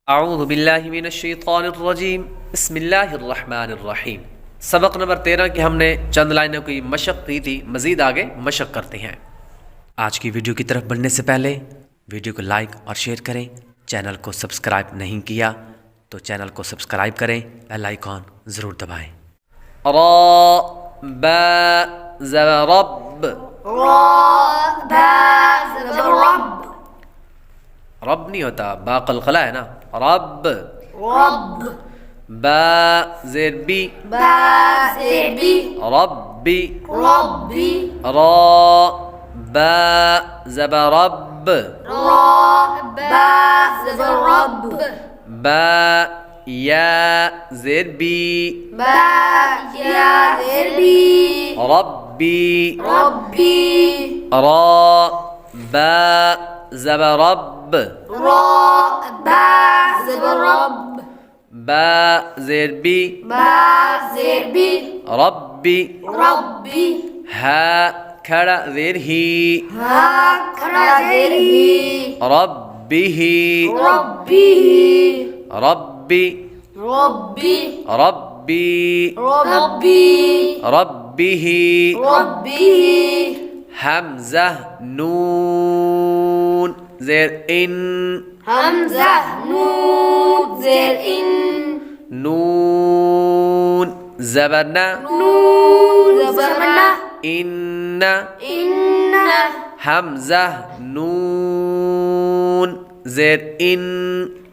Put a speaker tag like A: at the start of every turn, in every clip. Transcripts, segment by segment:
A: अऊज़ु बिल्लाहि मिनश्शैतानिर्रजीम बिस्मिल्लाहिर्रहमानिर्रहीम। सबक नंबर 13 की हमने चंद लाइनों की मशक की थी, मज़ीद आगे मशक करते हैं। आज की वीडियो की तरफ बढ़ने से पहले वीडियो को लाइक और शेयर करें। चैनल को सब्सक्राइब नहीं किया तो चैनल को सब्सक्राइब करें, बेल आइकॉन ज़रूर दबाएं। र बा ज़बर रब, रब नहीं होता, बा कलकला है ना, रब
B: रब
A: बा ज़ेर बी, रब्बी
B: रब्बी
A: रा बा ज़बर रब,
B: बा ज़बर रब
A: बा या ज़ेर बी,
B: बा या ज़ेर बी
A: रब्बी
B: रब्बी
A: रा बा ज़बर रब,
B: बा ज़बर रब
A: बा ज़ेर बी,
B: बा ज़ेर बी
A: रब्बी
B: रब्बी
A: हा खड़ा ज़ेर ही,
B: हा खड़ा ज़ेर ही
A: रब्बिही
B: रब्बी
A: रब्बी
B: रब्बी
A: रब्बी
B: रब्बी
A: रब्बिही
B: रब्बी
A: हमज़ा नून ज़ेर इन,
B: हमज़ा नून ज़ेर इन
A: नून ज़बरना
B: नून ज़बरना
A: इन्ना
B: इन्ना
A: हमज़ा नून ज़ेर इन,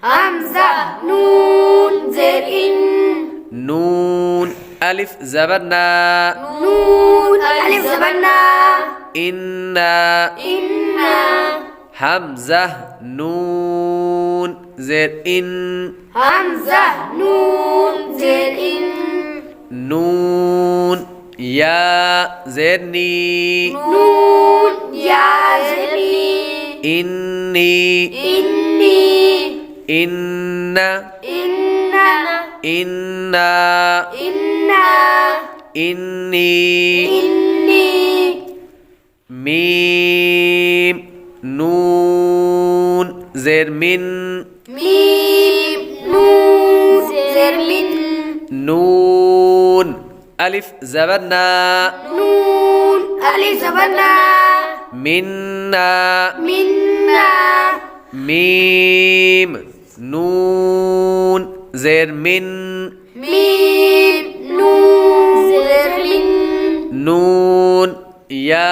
B: हमज़ा नून ज़ेर इन
A: नून अलिफ ज़बरना
B: नून अलिफ ज़बरना
A: इन्ना
B: इन्ना
A: हमज़ा नून ज़ेर इन,
B: हमज़ा नून ज़ेर इन
A: नून या ज़ेर नी,
B: नून या ज़ेर नी
A: इन्नी
B: इन्नी
A: इन्ना
B: इन्ना
A: इन्ना
B: इन्ना
A: इन्नी
B: इन्नी
A: मीम नून ज़ेर मिन,
B: मीम नून ज़ेर मिन
A: नून अलिफ ज़बरना
B: नून अलिफ ज़बरना
A: मिन्ना
B: मिन्ना
A: मीम नून ज़ेर मिन,
B: मीम नून ज़ेर मिन
A: नून या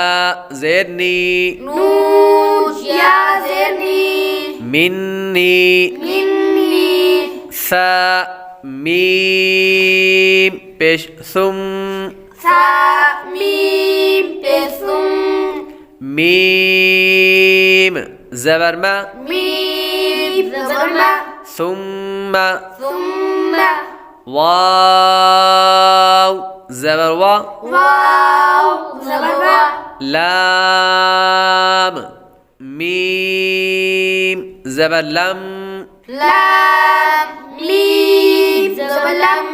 A: ज़ेर नी,
B: नून या ज़ेर नी
A: मिन्नी
B: मिन्नी
A: सा मीम पेश सुम,
B: सा मीम पेसुम
A: मीम ज़बर मा
B: मीम ज़बरमा
A: सुम्मा
B: सुम्मा
A: वाव ज़बर वा
B: वाव ज़बरवा
A: लाम मीम ज़बर लम,
B: लाम मीम ज़बरलम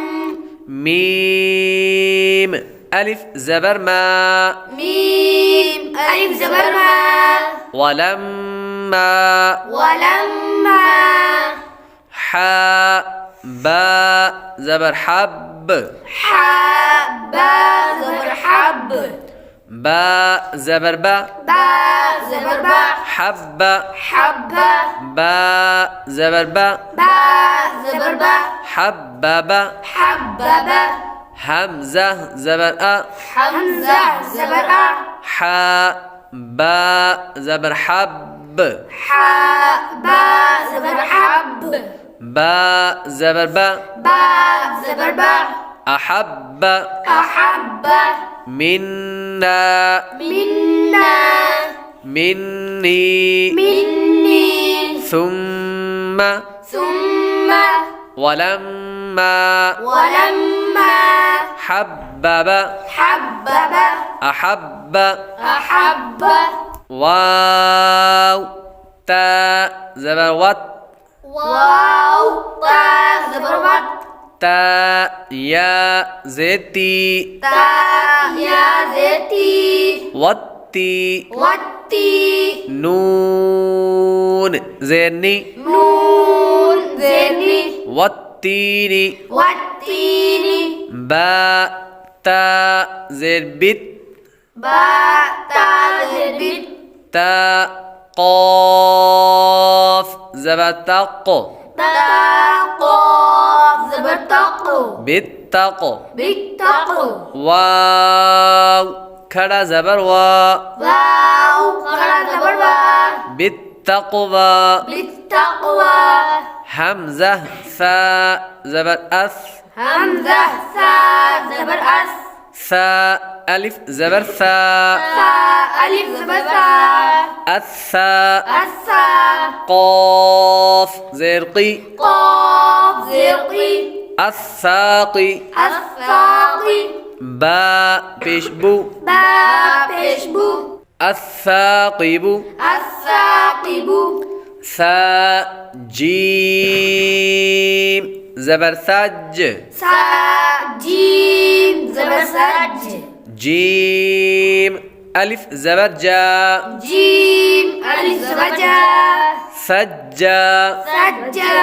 A: मीम अलिफ ज़बर मा
B: मीम अलिफ ज़बरमा
A: वलम्मा
B: वलम्मा
A: हा बा ज़बर हब,
B: हाबा ज़बर हब
A: बा ज़बर बा
B: बा ज़बर बा
A: हब्बा
B: हब्बा
A: बा ज़बर बा
B: बा ज़बर बा
A: हब्बबा
B: हब्बबा
A: हमज़ा ज़बर अ,
B: हमज़ा ज़बर आ
A: हा बा ज़बर हब,
B: हाबा ज़बर हब
A: बा ज़बर बा
B: बा ज़बर बा
A: अहब्ब
B: अहब्बा
A: मिन्ना
B: मिन्ना
A: मिन्नी
B: मिन्नी
A: सुम्मा
B: सुम्मा
A: वलम्मा
B: वलम्मा
A: हब्बबा
B: हब्बबा
A: अहब्ब
B: अहब्बा
A: वाव ता ज़बर वत,
B: वाव ता ज़बर वत
A: ता या ज़ेती,
B: ता या ज़ेती
A: वत्ती
B: वत्ती
A: नून ज़ेर नी
B: नून ज़ेर
A: والتين
B: والتين
A: با تا زير بت
B: باء تاء زير بت
A: تا قاف زبر تق
B: تاء قاف زبر تق
A: بالتق
B: بالتق
A: واو کھڑا زبر وا
B: واو خڑا زبر وا
A: بالتقوى
B: بالتقوى
A: حمزة ثا زبر أث
B: همزة ثاء زبر أس
A: ثا ألف زبر ثا
B: ثاء ألف زبر ثاء
A: الثاء
B: الثاء
A: قاف زرقي
B: قاف زرقي
A: الثاقي
B: الثاقي
A: با بشبو
B: باء بشبو
A: الثاقب
B: الثاقب
A: ثا جيم زبر ثج
B: ثاء جيم زبر سج
A: جيم ألف زبر جا
B: جيم ألف زبر جا
A: سجا
B: سجا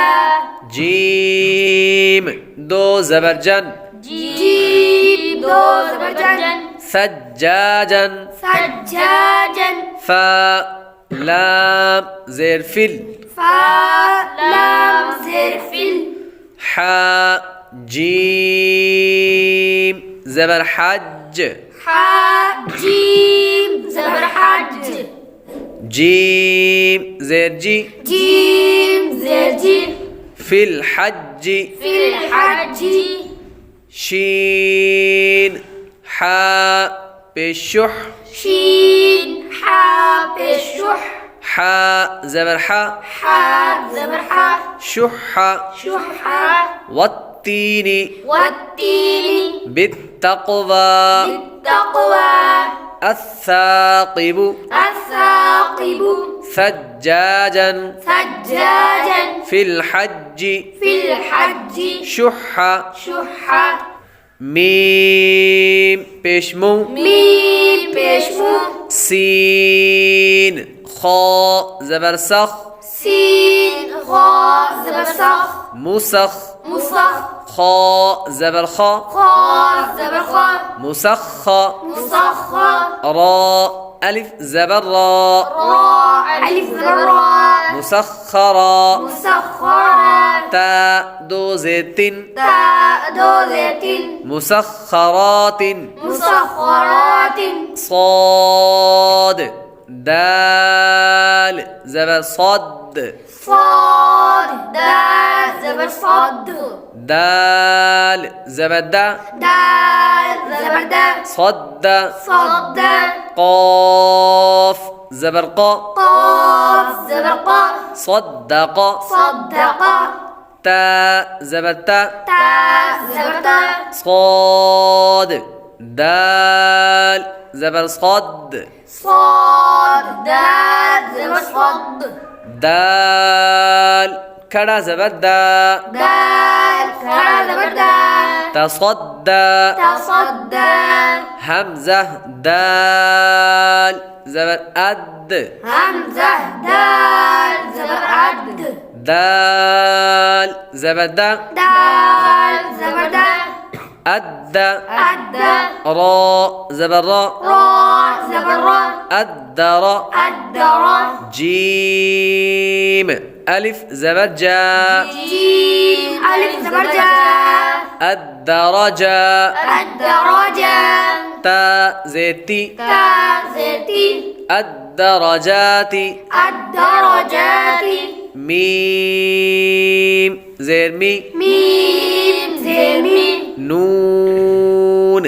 A: جيم دو زبر جن
B: جيم دو زبر جن
A: سجاجا
B: سجاجا
A: فا لام زير فل
B: فاء لام زر فل
A: حا جيم زبر حج
B: حاء جيم زبر حج
A: جيم زير جي
B: جيم زر جي
A: في الحج
B: في الحج
A: شين حاء بالشح
B: شين حاء بالشح
A: حاء زبر حا
B: حاء زبر حاء
A: شح
B: شحا
A: والتين
B: والتين
A: بالتقوى
B: بالتقوى
A: الثاقب
B: الثاقب
A: ثجاجا
B: سجاجا
A: في الحج
B: في الحج
A: شح
B: شحا
A: ميم بشمو
B: ميم بشمو
A: سين خاء زبر سخ
B: سين خاء زبر صخ
A: مسخ
B: مصخ
A: خاء زبر خا
B: خاء زبر خاء
A: مسخ
B: مصخ
A: راء ألف زبر راء
B: راء ألف زبر راء
A: مسخرا
B: مسخرة
A: تاء دو زيتين
B: تاء دو زيتين
A: مسخرات
B: مسخرات
A: صاد دال زبر صد
B: صاد دال زبر صد
A: دال زبر دا
B: دال زبر دا
A: صد
B: صد
A: قاف زبر قا
B: قاف زبر قا
A: صدق
B: صدق
A: تاء زبر تا
B: تاء زبر تا
A: صاد دال زبر صد
B: صاد دال زبر صد
A: دال کھڑا زبر دا
B: دال خڑا زبر دا
A: تصدى
B: تصدى
A: همزة دال زبر أد
B: همزة دال زبر عد
A: دال زبر دا
B: دال زبر دا
A: أد
B: عد
A: را زبر را
B: را زبر را
A: أدر
B: أدر
A: جيم ألف زبر جا
B: جيم ألف زبر جا
A: الدرجة
B: الدرجة
A: تا زيتي
B: تا زيتي
A: الدرجات
B: الدرجات
A: ميم زير مي
B: ميم زير ميم
A: نون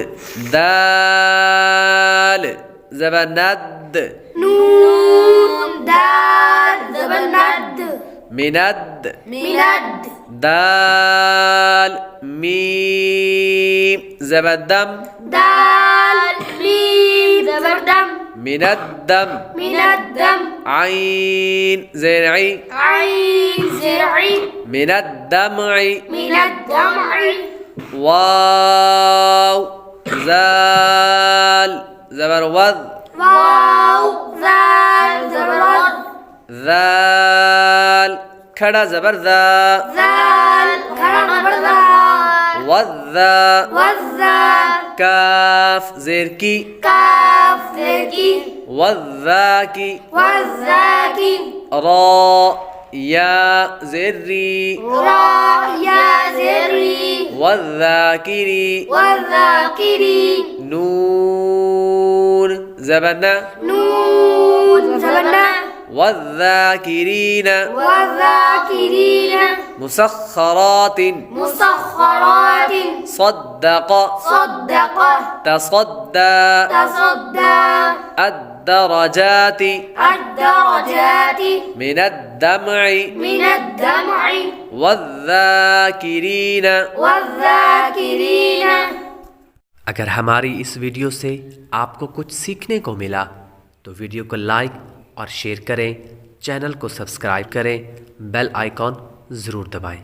A: دال زبر ند
B: نون دال زبر ند
A: مند
B: مند
A: دال ميم زبر دم
B: دال ميم زبر دم
A: من الدم
B: من الدم
A: عين زرعي
B: عين زرعي
A: من الدمع
B: من الدمع
A: واو زال زبر وذ
B: واو ذال زبر ود
A: ذال کھڑا زبر ذا
B: ذال
A: वद्दा
B: वज़्ज़ा
A: काफ ज़ेर की
B: काफ ज़ेर की
A: वद्दा की
B: वज़्ज़ा की
A: रा या ज़ेर री
B: रा या ज़ेर री
A: वज़्ज़ाकिरी
B: वज़्ज़ाकिरी
A: नून ज़बरना
B: नून ज़बरना
A: वज़्ज़ाकिरीन
B: वज़्ज़ाकिरीन
A: मुसख्खरातिन
B: मुसख्खरातिन
A: صدق
B: صدق
A: تصدى
B: تصدى
A: الدرجات
B: الدرجات
A: من الدمع
B: من الدمع
A: والذاكرين
B: والذاكرين।
A: अगर हमारी इस वीडियो से आपको कुछ सीखने को मिला तो वीडियो को लाइक और शेयर करें, चैनल को सब्सक्राइब करें, बेल आइकॉन ज़रूर दबाएं।